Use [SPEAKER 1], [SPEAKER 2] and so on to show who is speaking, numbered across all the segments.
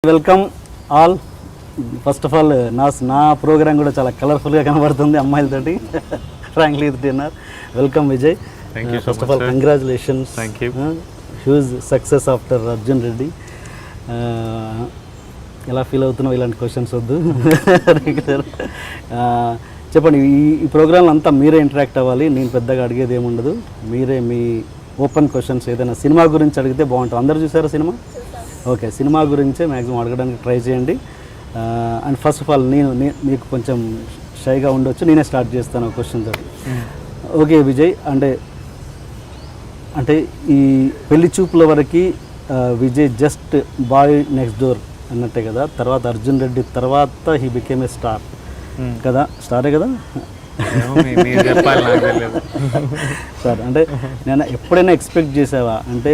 [SPEAKER 1] Welcome all. First of all నా program కూడా చాలా కలర్ఫుల్గా కనబడుతుంది అమ్మాయిలతోటి. Frankly dinner. Welcome Vijay. First of all congratulations.
[SPEAKER 2] Thank you.
[SPEAKER 1] Huge success after Arjun Reddy. ఎలా ఫీల్ అవుతున్నావు? ఇలాంటి క్వశ్చన్స్ వద్దు. చెప్పండి, ఈ ప్రోగ్రామ్ అంతా మీరే ఇంటరాక్ట్ అవ్వాలి. నేను పెద్దగా అడిగేది ఏముండదు. మీరే మీ ఓపెన్ క్వశ్చన్స్ ఏదైనా సినిమా గురించి అడిగితే బాగుంటుంది. అందరూ చూసారా సినిమా? ఓకే, సినిమా గురించే మ్యాక్సిమం అడగడానికి ట్రై చేయండి. అండ్ ఫస్ట్ ఆఫ్ ఆల్ మీకు కొంచెం షైగా ఉండొచ్చు, నేనే స్టార్ట్ చేస్తాను క్వశ్చన్ తోటి. ఓకే విజయ్, అంటే ఈ పెళ్లి చూపుల వరకు Vijay just boy next door అన్నట్టే కదా. తర్వాత అర్జున్ రెడ్డి తర్వాత హీ బికేమ్ ఏ స్టార్ కదా. స్టారే కదా సార్? అంటే నేను ఎప్పుడైనా ఎక్స్పెక్ట్ చేసావా? అంటే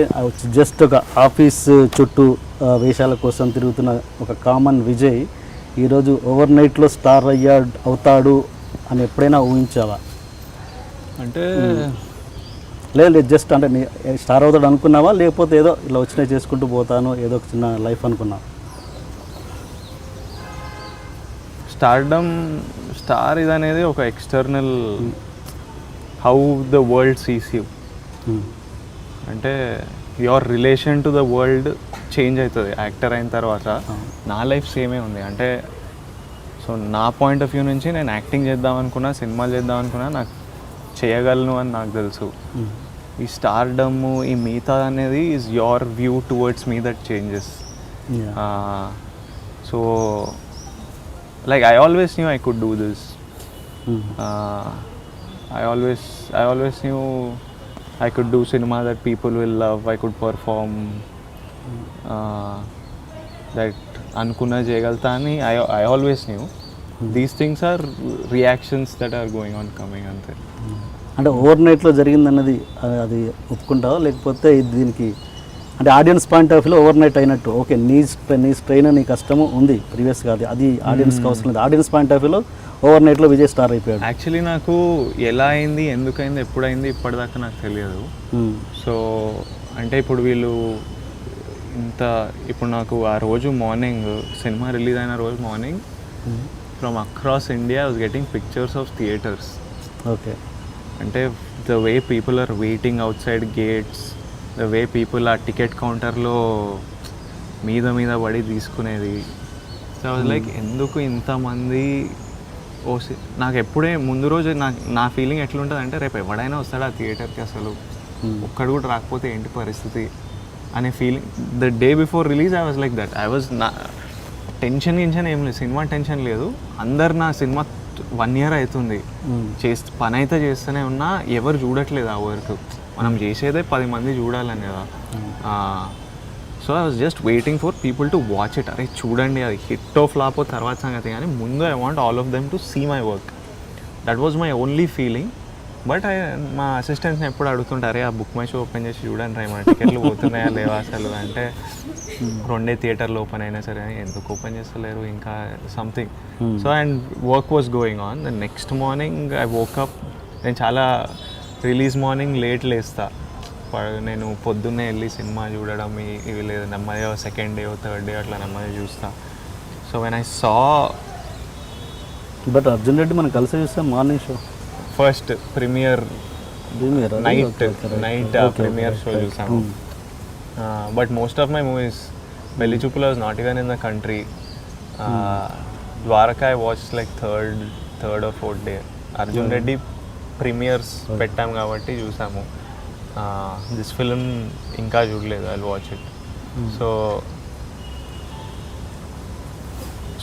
[SPEAKER 1] జస్ట్ ఒక ఆఫీస్ చుట్టూ వేషాల కోసం తిరుగుతున్న ఒక కామన్ విజయ్ ఈరోజు ఓవర్ నైట్లో స్టార్ అవుతాడు అని ఎప్పుడైనా ఊహించావా?
[SPEAKER 2] అంటే
[SPEAKER 1] లేదు, జస్ట్ అంటే స్టార్ అవుతాడు అనుకున్నావా, లేకపోతే ఏదో ఇలా వచ్చినా చేసుకుంటూ పోతాను ఏదో ఒక చిన్న లైఫ్ అనుకున్నావా?
[SPEAKER 2] స్టార్ ఇది అనేది ఒక external how the world sees you. అంటే your relation to the world change అవుతుంది యాక్టర్ అయిన తర్వాత. నా లైఫ్ సేమే ఉంది. అంటే సో నా పాయింట్ ఆఫ్ వ్యూ నుంచి నేను యాక్టింగ్ చేద్దాం అనుకున్నా, సినిమాలు చేద్దాం అనుకున్నా, నాకు చేయగలను అని నాకు తెలుసు. ఈ స్టార్డమ్, ఈ మిగతా అనేది is your view towards me that changes. So like I always knew I could do this. I always knew I could do cinema that people will love. I could perform. That anukunna cheyagalta ani I always knew. These things are reactions that are going on coming ante.
[SPEAKER 1] అంటే over నైట్లో జరిగిందన్నది అది ఒప్పుకుంటావా, లేకపోతే దీనికి అంటే audience point of వ్యూలో over night అయినట్టు? Okay, నీ strain నీ కష్టము ఉంది ప్రీవియస్గా, అది ఆడియన్స్కి అవసరం లేదు. ఆడియన్స్ పాయింట్ ఆఫ్ వ్యూలో ఓవర్ నైట్లో విజయ్ స్టార్ అయిపోయాడు.
[SPEAKER 2] యాక్చువల్లీ నాకు ఎలా అయింది, ఎందుకైంది, ఎప్పుడైంది ఇప్పటిదాకా నాకు తెలియదు. సో అంటే ఇప్పుడు వీళ్ళు ఇప్పుడు నాకు ఆ రోజు మార్నింగ్, సినిమా రిలీజ్ అయిన రోజు morning, from across India I was getting pictures of theatres.
[SPEAKER 1] Okay, అంటే
[SPEAKER 2] the way people are waiting outside gates, the way people ఆ టికెట్ కౌంటర్లో మీద పడి తీసుకునేది. సో ఐ వాజ్ లైక్, ఎందుకు ఇంతమంది నాకు ఎప్పుడే ముందు రోజు నా ఫీలింగ్ ఎట్లుంటుంది అంటే, రేపు ఎవడైనా వస్తాడు ఆ థియేటర్కి, అసలు ఒక్కడు కూడా రాకపోతే ఏంటి పరిస్థితి అనే feeling. The day before release I was like that. I was tension ఏం లేదు, సినిమా టెన్షన్ లేదు. అందరు నా సినిమా 1 year అవుతుంది పని అయితే చేస్తూనే ఉన్నా, ఎవరు చూడట్లేదు ఆ వర్క్. మనం చేసేదే 10 మంది చూడాలని కదా. So I was just waiting for people to watch it. అరే చూడండి, అది హిట్ ఆఫ్ ఫ్లాప్ తర్వాత సంగతి, కానీ ముందు I want all of them to see my work. That was my only feeling. But మా అసిస్టెంట్స్ని ఎప్పుడు అడుగుతుంటారే, ఆ బుక్ మై షో ఓపెన్ చేసి చూడండి రా, మన టికెట్లు పోతున్నాయా లేవా అసలు అంటే, 2 థియేటర్లు ఓపెన్ అయినా సరే ఎందుకు ఓపెన్ చేస్తలేరు ఇంకా something. So and work was going on. The next morning I woke up. నేను చాలా రిలీజ్ మార్నింగ్ లేట్ లేస్తా. నేను పొద్దున్నే వెళ్ళి సినిమా చూడడం ఇవి లేదు, నెమ్మదిగా సెకండ్ డే థర్డ్ డే అట్లా నెమ్మదిగా చూస్తా. So when I saw,
[SPEAKER 1] but Arjun Reddy మనం కలిసి చూస్తాం morning show,
[SPEAKER 2] first premiere night premiere show చూసాము. But most of my movies, పెళ్లి చూపులో was not even in the country. Dwaraka I watch like third or fourth day. Arjun Reddy premieres పెట్టాము కాబట్టి చూసాము. This film ఇంకా చూడలేదు, I will watch it.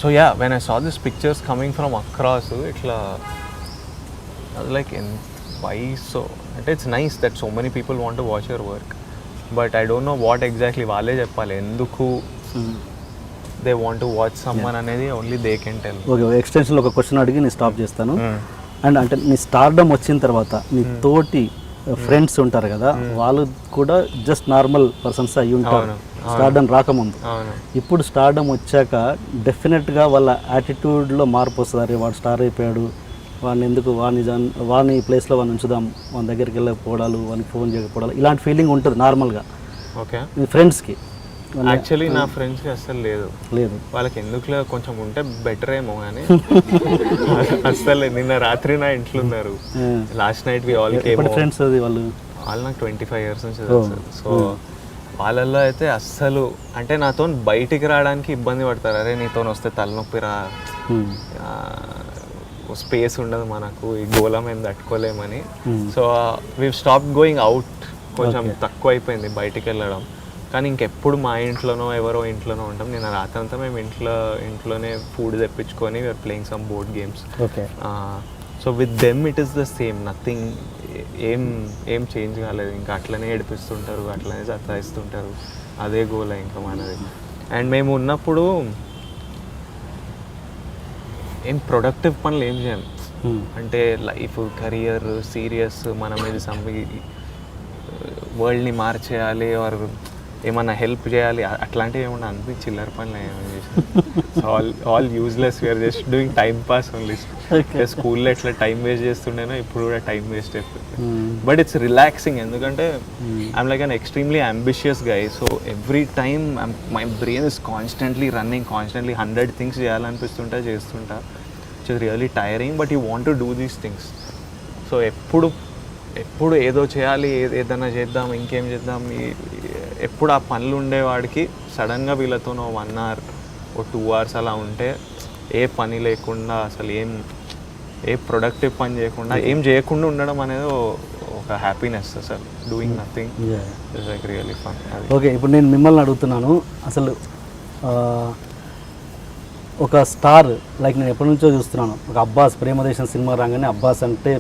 [SPEAKER 2] So ya, when I saw this pictures coming from across, ఇట్లా like why so అంటే it's nice that so many people want to watch your work. But I don't know what exactly, వాళ్ళే చెప్పాలి ఎందుకు they want to watch సమ్మన్ అనేది only they can tell.
[SPEAKER 1] Okay, ఎక్స్టెన్షన్లో ఒక question అడిగి నేను స్టాప్ చేస్తాను. అండ్ అంటే నీ స్టార్డమ్ వచ్చిన తర్వాత నీ తోటి ఫ్రెండ్స్ ఉంటారు కదా, వాళ్ళు కూడా జస్ట్ నార్మల్ పర్సన్స్ అయ్యి ఉంటారు స్టార్డమ్ రాకముందు. ఇప్పుడు స్టార్డమ్ వచ్చాక డెఫినెట్గా వాళ్ళ యాటిట్యూడ్లో మార్పు వస్తుంది. అరే వాడు స్టార్ అయిపోయాడు, వాడిని ఎందుకు వాడిని ప్లేస్లో వాడిని ఉంచుదాం, వాని దగ్గరికి వెళ్ళకపోవడాలు, వానికి ఫోన్ చేయకపోవడాలు, ఇలాంటి ఫీలింగ్ ఉంటుంది నార్మల్గా
[SPEAKER 2] ఓకే
[SPEAKER 1] ఫ్రెండ్స్కి.
[SPEAKER 2] యాక్చువల్లీ నా ఫ్రెండ్స్కి అస్సలు లేదు.
[SPEAKER 1] లేదు.
[SPEAKER 2] వాళ్ళకి ఎందుకులో కొంచెం ఉంటే బెటర్ ఏమో కానీ అస్సలు నిన్న రాత్రి నా ఇంట్లో ఉన్నారు. Last night we all came.
[SPEAKER 1] Friends అది వాళ్ళు
[SPEAKER 2] నాకు 25 years నుంచి తెలుసు. సో వాళ్ళల్లో అయితే అస్సలు అంటే నాతో బయటికి రావడానికి ఇబ్బంది పడతారు. అరే నీతో వస్తే తలనొప్పి రా, స్పేస్ ఉండదు మనకు, ఈ గోళం ఏం తట్టుకోలేమని. So we stop going out, కొంచెం తక్కువ అయిపోయింది బయటికి వెళ్ళడం. కానీ ఇంకెప్పుడు మా ఇంట్లోనో ఎవరో ఇంట్లోనో ఉంటాం. నేను రాత్రి అంతా మేము ఇంట్లోనే ఫుడ్ తెప్పించుకొని we are playing some board games. So with them it is the same, nothing, ఏం చేంజ్ కాలేదు. ఇంకా అట్లనే ఏడిపిస్తుంటారు, అట్లనే సతాయిస్తుంటారు, అదే గోల్ ఇంకా మనది. అండ్ మేము ఉన్నప్పుడు ఏం ప్రొడక్టివ్ పనులు ఏం చేయం. అంటే లైఫ్, కెరియర్, సీరియస్, మనం ఇది వరల్డ్ని మార్చేయాలి ఆర్ ఏమన్నా హెల్ప్ చేయాలి అట్లాంటివి ఏమన్నా అనిపి చిల్లర పనులు ఏమైనా చేసాం. All useless, we are just doing time pass only. స్కూల్లో ఎట్లా టైం వేస్ట్ చేస్తుండేనో ఇప్పుడు కూడా టైం వేస్ట్ అయిపోతుంది. బట్ ఇట్స్ రిలాక్సింగ్, ఎందుకంటే I'm like an extremely ambitious guy. So every time my brain is constantly running, constantly 100 things చేయాలనిపిస్తుంటా, చేస్తుంటా. It's really tiring, but you want to do these things. So ఎప్పుడు ఏదో చేయాలి, ఏదైనా చేద్దాం, ఇంకేం చేద్దాం, ఎప్పుడు ఆ పనులు ఉండేవాడికి సడన్గా వీళ్ళతో 1 hour ఓ 2 hours అలా ఉంటే ఏ పని లేకుండా, అసలు ఏ ప్రొడక్టివ్ పని చేయకుండా, ఏం చేయకుండా ఉండడం అనేది ఒక హ్యాపీనెస్. అసలు doing nothing is like really fun.
[SPEAKER 1] Okay, ఇప్పుడు నేను మిమ్మల్ని అడుగుతున్నాను, అసలు ఒక స్టార్ లైక్ నేను ఎప్పటి నుంచో చూస్తున్నాను, ఒక అబ్బాస్, ప్రేమదేశం సినిమా రాగానే అబ్బాస్ అంటే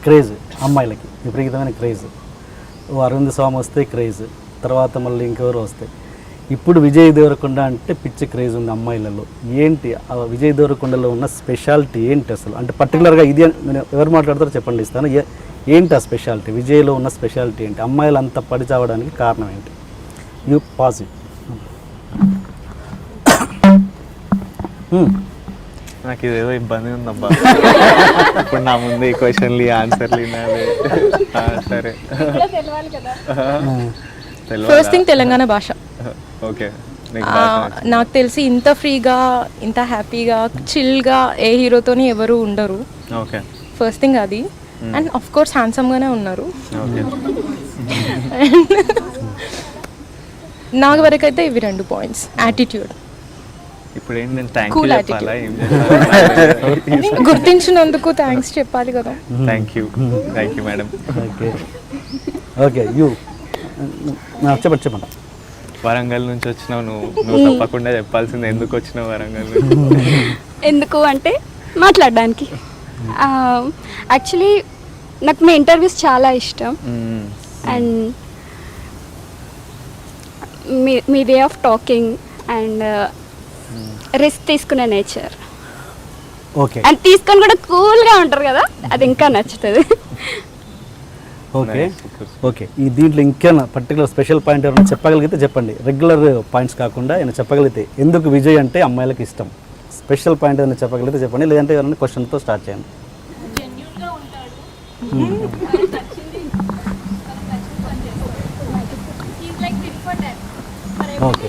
[SPEAKER 1] క్రేజ్, అమ్మాయిలకి విపరీతమైన క్రేజ్. అరవింద్ స్వామి వస్తే క్రేజ్, తర్వాత మళ్ళీ ఇంకెవరు వస్తాయి. ఇప్పుడు విజయ్ దేవరకొండ అంటే పిచ్చి క్రేజ్ ఉంది అమ్మాయిలలో. ఏంటి ఆ విజయ్ దేవరకొండలో ఉన్న స్పెషాలిటీ ఏంటి అసలు? అంటే పర్టికులర్గా ఇది నేను ఎవరు మాట్లాడతారో చెప్పండి, ఇస్తాను. ఏంటి ఆ స్పెషాలిటీ, విజయ్లో ఉన్న స్పెషాలిటీ ఏంటి? అమ్మాయిలు అంత పడి చావడానికి కారణం ఏంటి? You positive.
[SPEAKER 2] నాకు ఇదేదో ఇబ్బంది ఉందబ్బా. ఇప్పుడు నా ముందు ఈ క్వశ్చన్లు, ఆన్సర్లు వినాలి. సరే,
[SPEAKER 3] ఫస్ట్ థింగ్ తెలంగాణ భాష.
[SPEAKER 2] ఓకే,
[SPEAKER 3] నాకు తెలిసి ఇంత ఫ్రీగా, ఇంత హ్యాపీగా, చిల్గా ఏ హీరోతోని ఎవరు ఉండరు.
[SPEAKER 2] ఓకే,
[SPEAKER 3] ఫస్ట్ థింగ్ అది. అండ్ ఆఫ్ కోర్స్ హ్యాండ్సమ్గానే ఉన్నారు.
[SPEAKER 2] ఓకే.
[SPEAKER 3] నాకు వరకు అయితే ఇవి 2 points. యాటిట్యూడ్,
[SPEAKER 2] ఇప్పుడు ఏంటి, నేను థ్యాంక్
[SPEAKER 3] Cool
[SPEAKER 2] యూ
[SPEAKER 3] attitude.
[SPEAKER 2] చెప్పాలా, ఏం చెప్పాలి?
[SPEAKER 3] గుర్తించినందుకు థ్యాంక్స్ చెప్పాలి కదా.
[SPEAKER 2] Thank you madam.
[SPEAKER 1] Okay okay, you చెప్పండి.
[SPEAKER 2] వరంగల్ నుంచి వచ్చినావు నువ్వు తప్పకుండా చెప్పాల్సింది, ఎందుకు వచ్చినావు వరంగల్ నుంచి?
[SPEAKER 4] ఎందుకు అంటే మాట్లాడడానికి. యాక్చువల్లీ నాకు మీ ఇంటర్వ్యూస్ చాలా ఇష్టం. And me way of talking and risk తీసుకునే నేచర్.
[SPEAKER 1] ఓకే,
[SPEAKER 4] అండ్ తీసుకొని కూడా కూల్గా ఉంటారు కదా, అది ఇంకా నచ్చుతుంది.
[SPEAKER 1] Okay okay. ఈ దీంట్లో ఇంకేమైనా పర్టికులర్ స్పెషల్ పాయింట్ ఏమైనా చెప్పగలిగితే చెప్పండి. రెగ్యులర్ పాయింట్స్ కాకుండా ఏమైనా చెప్పగలిగితే, ఎందుకు విజయ్ అంటే అమ్మాయిలకు ఇష్టం, స్పెషల్ పాయింట్ ఏమైనా చెప్పగలిగితే చెప్పండి. లేదంటే ఎవరైనా క్వశ్చన్తో స్టార్ట్ చేయండి. ఓకే